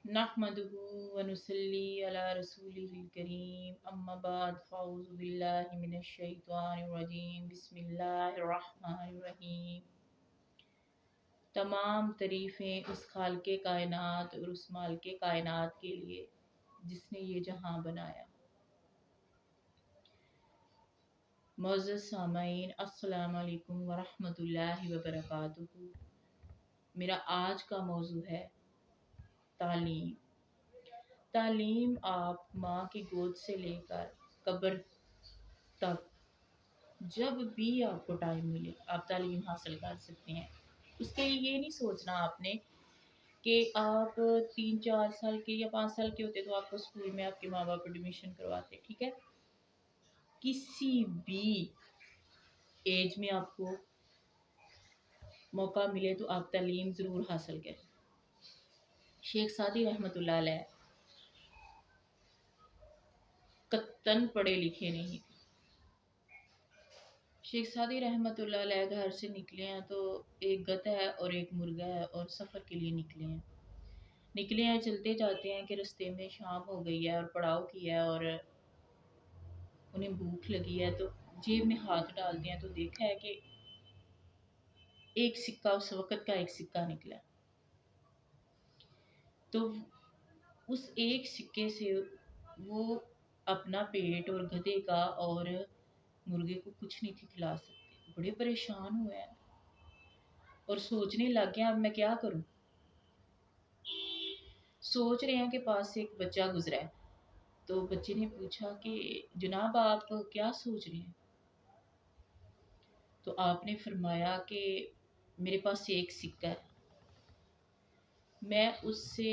नहमदुहु व नुसल्ली अला रसूलिहिल करीम अम्मा बाद फ़अऊज़ु बिल्लाहि मिनश शैतानिर रजीम बिस्मिल्लाहिर रहमानिर रहीम। तमाम तारीफ़ें उस खालिक़े कायनात और उस मालिके कायनात के लिए जिसने ये जहां बनाया। मुअज़्ज़ज़ सामाईन, अस्सलामु अलैकुम व रहमतुल्लाहि व बरकातुहू। मेरा आज का मौजू है तालीम। तालीम आप माँ की गोद से लेकर कब्र तक जब भी आपको टाइम मिले आप तालीम हासिल कर सकते हैं। उसके लिए ये नहीं सोचना आपने कि आप 3-4 साल के या 5 साल के होते तो आपको स्कूल में आपके माँ बाप एडमिशन करवाते, ठीक है। किसी भी एज में आपको मौका मिले तो आप तालीम ज़रूर हासिल करें। शेख सादी रहमतुल्लाह अलैह कत्तन पढ़े लिखे नहीं थे। शेख सादी रहमतुल्लाह अलैह घर से निकले हैं तो एक गधा है और एक मुर्गा है और सफ़र के लिए निकले हैं। चलते जाते हैं कि रास्ते में शाम हो गई है और पड़ाव किया है और उन्हें भूख लगी है, तो जेब में हाथ डालते हैं तो देखा है कि एक सिक्का, उस वक़्त का एक सिक्का निकला। तो उस एक सिक्के से वो अपना पेट और गधे का और मुर्गे को कुछ नहीं थी खिला सकते। बड़े परेशान हुए हैं और सोचने लग गए अब मैं क्या करूं। सोच रहे हैं कि पास से एक बच्चा गुजरा है, तो बच्चे ने पूछा कि जनाब आप क्या सोच रहे हैं। तो आपने फरमाया कि मेरे पास एक सिक्का है, मैं उससे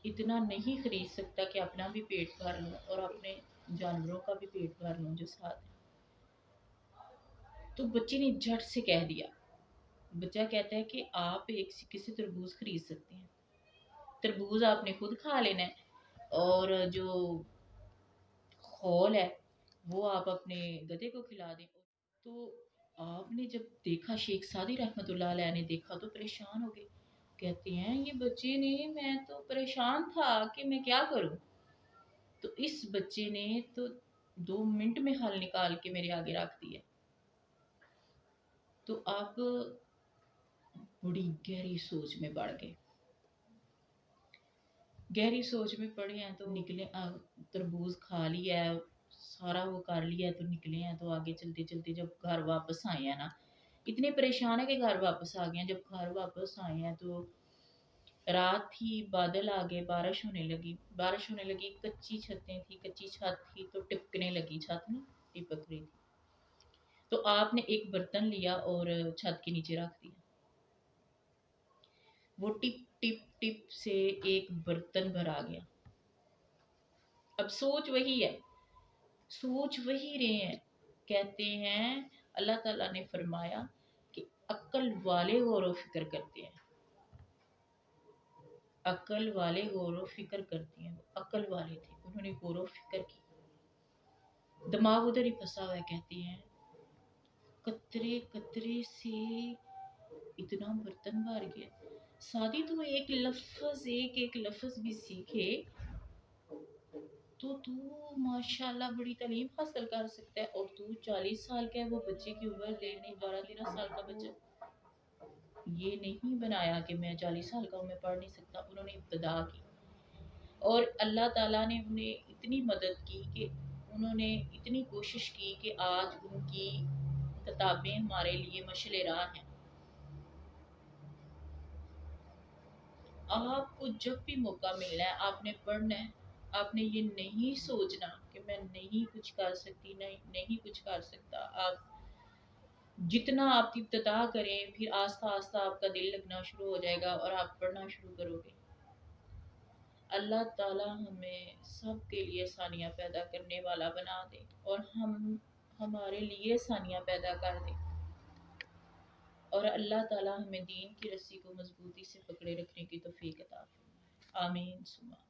इतना नहीं खरीद सकता कि अपना भी पेट भर लूं और अपने जानवरों का भी पेट भर लूं जो साथ है। तो बच्चे ने झट से कह दिया, बच्चा कहता है कि आप एक सिक्के से तरबूज खरीद सकते हैं, तरबूज आपने खुद खा लेना है और जो खोल है वो आप अपने गधे को खिला दें। तो आपने जब देखा, शेख सादी रहमतुल्लाह अलैह ने देखा तो परेशान हो गए। कहते हैं ये बच्चे ने, मैं तो परेशान था कि मैं क्या करूं। तो इस बच्चे ने तो 2 मिनट में हल निकाल के मेरे आगे रख दिया। तो आप बड़ी गहरी सोच में पड़ गए, गहरी सोच में पड़े हैं तो निकले। तरबूज खा लिया है, सारा वो कर लिया है तो निकले हैं। तो आगे चलते चलते जब घर वापस आए हैं ना, इतने परेशान है कि घर वापस आ गए हैं। जब घर वापस आए हैं तो रात थी, बादल आ गए, बारिश होने लगी। कच्ची छतें थी, कच्ची छत थी तो टिपकने लगी, छत ना टिपक रही थी। तो आपने एक बर्तन लिया और छत के नीचे रख दिया। वो टिप टिप टिप से एक बर्तन भरा गया। अब सोच वही है, सोच वही रहे हैं। कहते हैं अल्लाह ताला ने फरमाया कि अक्ल वाले गौर व फिक्र करते हैं, अक्ल वाले गौर व फिक्र करते हैं। वो अक्ल वाले थे, उन्होंने गौर व फिक्र की, दिमाग उधर ही फंसा हुआ है। कहते हैं कतरे कतरे से इतना बर्तन भर गया। सादी तो एक एक लफ्ज भी सीखे तो तू माशाल्लाह बड़ी तालीम हासिल कर सकता है। और तू 40 साल का है, वो बच्चे की उम्र देख नहीं, 12-13 साल का बच्चा। ये नहीं बनाया कि मैं 40 साल का हूँ, मैं पढ़ नहीं सकता। उन्होंने इब्तदा की और अल्लाह ताला ने उन्हें इतनी मदद की कि उन्होंने इतनी कोशिश की कि आज उनकी किताबें हमारे लिए मशले राह हैं। आपको जब भी मौका मिलना है आपने पढ़ना है। आपने ये नहीं सोचना कि मैं नहीं कुछ कर सकती, नहीं कुछ कर सकता। आप जितना आप इब्तिदा करें फिर आस्ता आस्ता आपका दिल लगना शुरू हो जाएगा और आप पढ़ना शुरू करोगे। अल्लाह ताला हमें सब के लिए सानियाँ पैदा करने वाला बना दे और हम हमारे लिए सानियाँ पैदा कर दे। और अल्लाह ताला हमें दीन की रस्सी को मजबूती से पकड़े रखने की तौफीक अता फरमाए। आमीन सुमा।